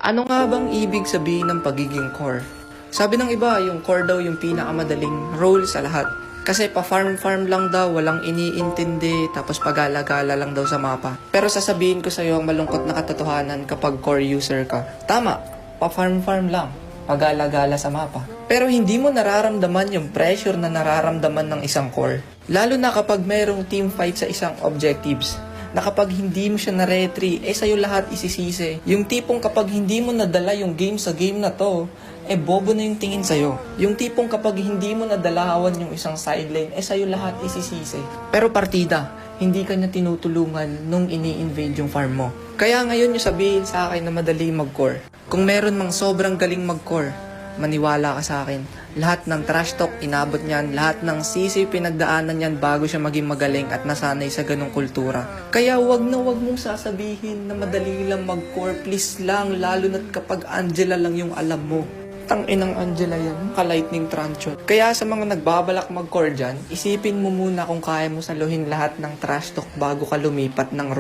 Ano nga bang ibig sabihin ng pagiging core? Sabi ng iba, yung core daw yung pinakamadaling role sa lahat. Kasi pa-farm-farm lang daw, walang iniintindi, tapos pagala-gala lang daw sa mapa. Pero sasabihin ko sa'yo ang malungkot na katotohanan kapag core user ka. Tama, pa-farm-farm lang, pagala-gala sa mapa. Pero hindi mo nararamdaman yung pressure na nararamdaman ng isang core. Lalo na kapag merong team fight sa isang objectives, na kapag hindi mo siya na-retry, sa'yo lahat isisisi. Yung tipong kapag hindi mo nadala yung game sa game na to, bobo na yung tingin sa'yo. Yung tipong kapag hindi mo nadalawan yung isang sideline, sa'yo lahat isisisi. Pero partida, hindi ka niya tinutulungan nung ini-invade yung farm mo. Kaya ngayon yung sabihin sa akin na madali mag-core. Kung meron mang sobrang galing mag-core, maniwala ka sa akin. Lahat ng trash talk inabot niyan, lahat ng sisi pinagdaanan niyan bago siya maging magaling at nasanay sa ganong kultura. Kaya wag mong sasabihin na madali lang mag-core, please lang, lalo na kapag Angela lang yung alam mo. Tanginang Angela yan, ka-lightning tranchot. Kaya sa mga nagbabalak mag-core dyan, isipin mo muna kung kaya mo saluhin lahat ng trash talk bago ka lumipat ng road.